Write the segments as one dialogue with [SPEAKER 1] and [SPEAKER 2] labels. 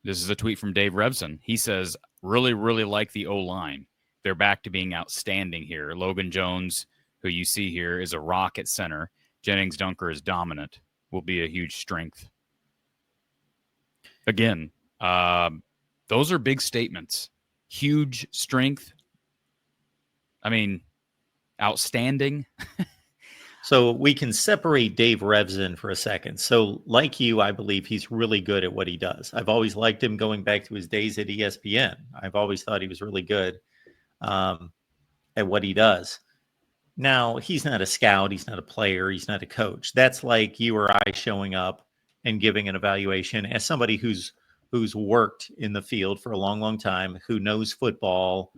[SPEAKER 1] This is a tweet from Dave Revson. He says, really, really like the O-line. They're back to being outstanding here. Logan Jones, who you see here, is a rock at center. Jennings Dunker is dominant, will be a huge strength. Again, those are big statements. Huge strength. I mean, outstanding.
[SPEAKER 2] So we can separate Dave Revson for a second. So like you, I believe he's really good at what he does. I've always liked him going back to his days at ESPN. I've always thought he was really good at what he does. Now, he's not a scout. He's not a player. He's not a coach. That's like you or I showing up and giving an evaluation as somebody who's worked in the field for a long, long time, who knows football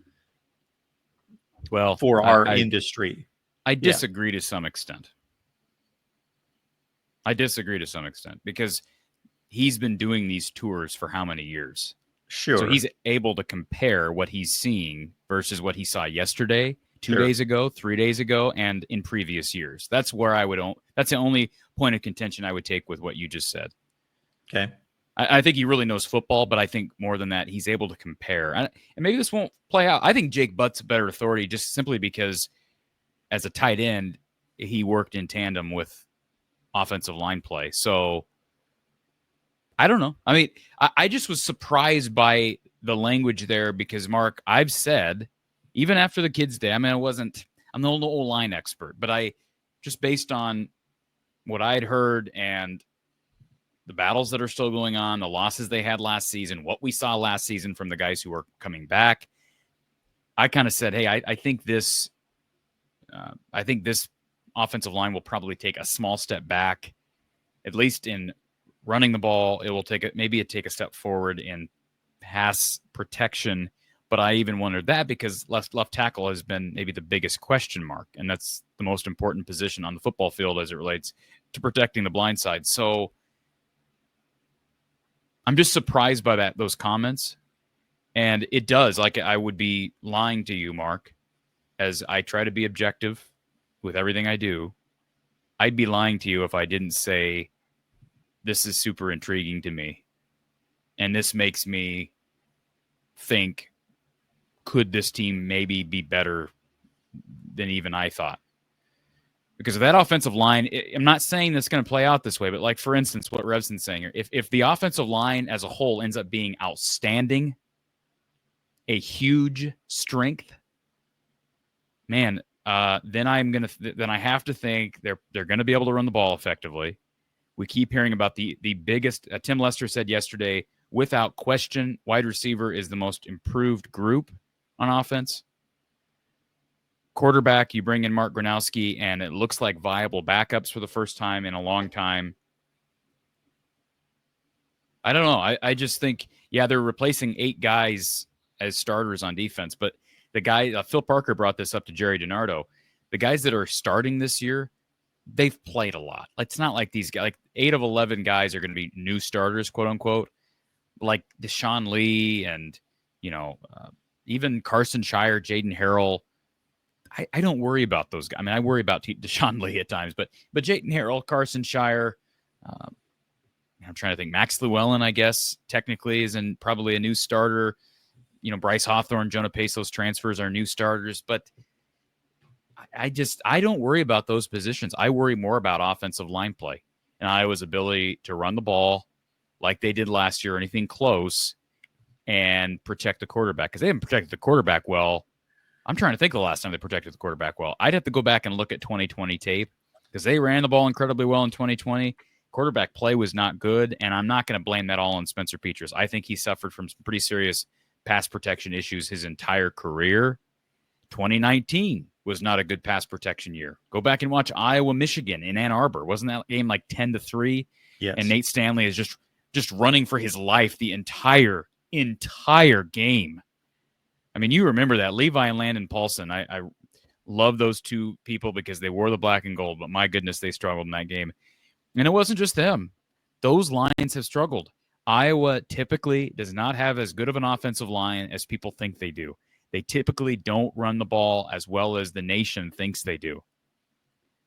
[SPEAKER 1] well
[SPEAKER 2] for our industry.
[SPEAKER 1] I disagree to some extent. Because he's been doing these tours for how many years?
[SPEAKER 2] Sure.
[SPEAKER 1] So he's able to compare what he's seeing versus what he saw yesterday, 2 days ago, 3 days ago, and in previous years. That's where that's the only point of contention I would take with what you just said.
[SPEAKER 2] Okay.
[SPEAKER 1] I think he really knows football, but I think more than that, he's able to compare. And maybe this won't play out. I think Jake Butt's a better authority just simply because as a tight end, he worked in tandem with offensive line play. So I don't know. I mean, I just was surprised by the language there because, Mark, I've said, even after the kids' day, I mean, I'm the old line expert, but I just based on what I had heard and the battles that are still going on, the losses they had last season, what we saw last season from the guys who are coming back, I kind of said, hey, I think this offensive line will probably take a small step back, at least in running the ball. It will take a step forward in pass protection. But I even wondered that because left tackle has been maybe the biggest question mark, and that's the most important position on the football field as it relates to protecting the blind side. So I'm just surprised by those comments. And it does, like I would be lying to you, Mark, as I try to be objective with everything I do. I'd be lying to you if I didn't say this is super intriguing to me. And this makes me think, could this team maybe be better than even I thought? Because of that offensive line, I'm not saying that's going to play out this way, but like, for instance, what Revson's saying here, if the offensive line as a whole ends up being outstanding, a huge strength, man, then I have to think they're going to be able to run the ball effectively. We keep hearing about the biggest. Tim Lester said yesterday, without question, wide receiver is the most improved group on offense. Quarterback, you bring in Mark Gronowski, and it looks like viable backups for the first time in a long time. I don't know. I just think, they're replacing 8 guys as starters on defense, but the guy, Phil Parker brought this up to Jerry DiNardo. The guys that are starting this year, they've played a lot. It's not like these guys, like 8 of 11 guys are going to be new starters, quote unquote, like Deshaun Lee and, even Carson Shire, Jaden Harrell. I don't worry about those guys. I mean, I worry about Deshaun Lee at times, but Jaden Harrell, Carson Shire, I'm trying to think. Max Llewellyn, I guess, technically is probably a new starter. Bryce Hawthorne, Jonah Pesos transfers are new starters, but I don't worry about those positions. I worry more about offensive line play and Iowa's ability to run the ball like they did last year, anything close, and protect the quarterback, because they haven't protected the quarterback well. I'm trying to think of the last time they protected the quarterback well. I'd have to go back and look at 2020 tape because they ran the ball incredibly well in 2020. Quarterback play was not good, and I'm not going to blame that all on Spencer Petras. I think he suffered from some pretty serious pass protection issues his entire career. 2019 was not a good pass protection year. Go back and watch Iowa-Michigan in Ann Arbor. Wasn't that game like 10-3?
[SPEAKER 2] Yes.
[SPEAKER 1] And Nate Stanley is just running for his life the entire game. I mean, you remember that. Levi and Landon Paulson. I love those two people because they wore the black and gold, but my goodness, they struggled in that game. And it wasn't just them. Those lines have struggled. Iowa typically does not have as good of an offensive line as people think they do. They typically don't run the ball as well as the nation thinks they do.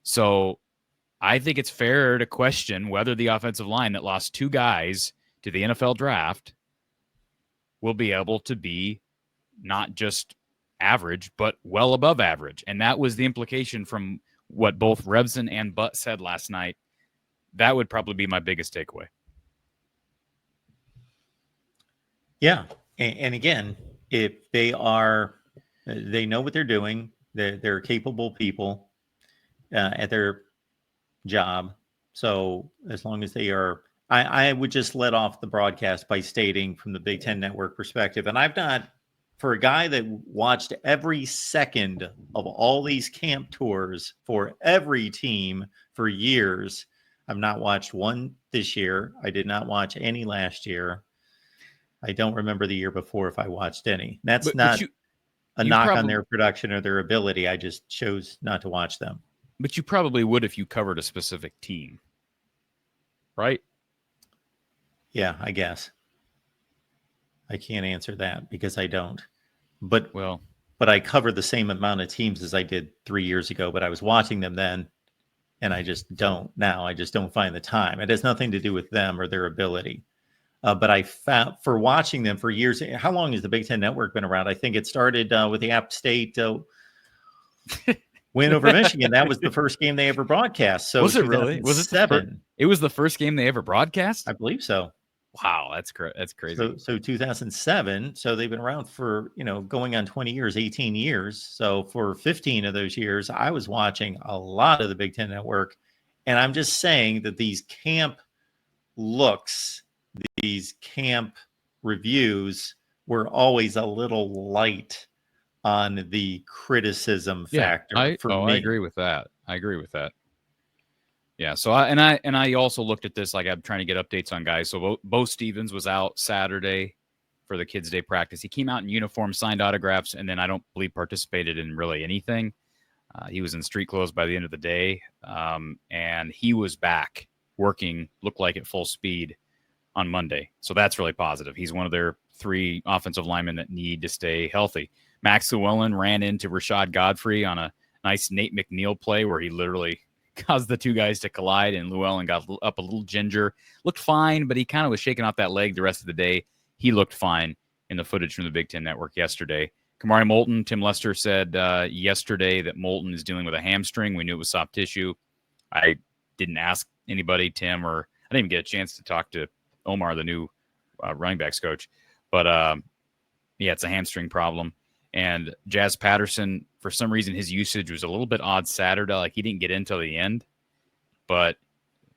[SPEAKER 1] So I think it's fair to question whether the offensive line that lost 2 guys to the NFL draft will be able to be not just average, but well above average. And that was the implication from what both Revson and Butt said last night. That would probably be my biggest takeaway.
[SPEAKER 2] Yeah. And again, if they know what they're doing, they're capable people at their job. So as long as they are, I would just let off the broadcast by stating from the Big Ten Network perspective, and I've not, for a guy that watched every second of all these camp tours for every team for years, I've not watched one this year. I did not watch any last year. I don't remember the year before if I watched any. That's not a knock on their production or their ability. I just chose not to watch them.
[SPEAKER 1] But you probably would if you covered a specific team, right?
[SPEAKER 2] Yeah, I guess. I can't answer that because I don't. But I cover the same amount of teams as I did 3 years ago, but I was watching them then, and I just don't now. I just don't find the time. It has nothing to do with them or their ability. But I found, for watching them for years, how long has the Big Ten Network been around? I think it started with the App State win over Michigan. That was the first game they ever broadcast. So
[SPEAKER 1] was it really? Was it it was the first game they ever broadcast?
[SPEAKER 2] I believe so.
[SPEAKER 1] Wow, that's crazy.
[SPEAKER 2] So 2007. So they've been around for, going on 20 years, 18 years. So for 15 of those years, I was watching a lot of the Big Ten Network. And I'm just saying that these camp looks, these camp reviews were always a little light on the criticism factor for me.
[SPEAKER 1] I agree with that. Yeah. So I also looked at this, like I'm trying to get updates on guys. So Bo Stevens was out Saturday for the Kids Day practice. He came out in uniform, signed autographs, and then I don't believe participated in really anything. He was in street clothes by the end of the day, and he was back working, looked like at full speed on Monday. So that's really positive. He's one of their 3 offensive linemen that need to stay healthy. Max Llewellyn ran into Rashad Godfrey on a nice Nate McNeil play where he literally caused the 2 guys to collide, and Llewellyn got up a little ginger. Looked fine, but he kind of was shaking off that leg the rest of the day. He looked fine in the footage from the Big Ten Network yesterday. Kamari Moulton, Tim Lester said yesterday that Moulton is dealing with a hamstring. We knew it was soft tissue. I didn't ask anybody, Tim, or I didn't even get a chance to talk to Omar, the new running backs coach. But, yeah, it's a hamstring problem. And Jazz Patterson, for some reason, his usage was a little bit odd Saturday. Like, he didn't get in till the end. But,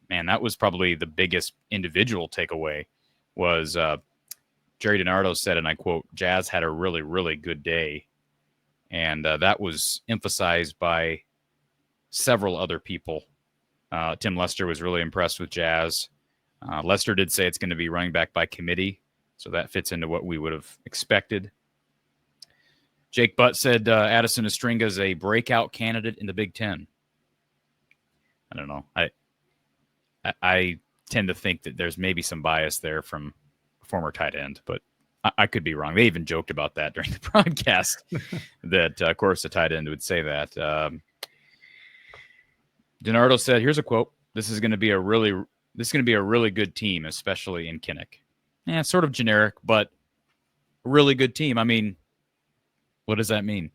[SPEAKER 1] man, that was probably the biggest individual takeaway was Jerry DiNardo said, and I quote, Jazz had a really, really good day. And that was emphasized by several other people. Tim Lester was really impressed with Jazz. Lester did say it's going to be running back by committee, so that fits into what we would have expected. Jake Butt said Addison Estringa is a breakout candidate in the Big Ten. I don't know. I tend to think that there's maybe some bias there from a former tight end, but I could be wrong. They even joked about that during the broadcast that, of course, the tight end would say that. DiNardo said, here's a quote. This is going to be a really good team, especially in Kinnick. Yeah, sort of generic, but a really good team. I mean, what does that mean?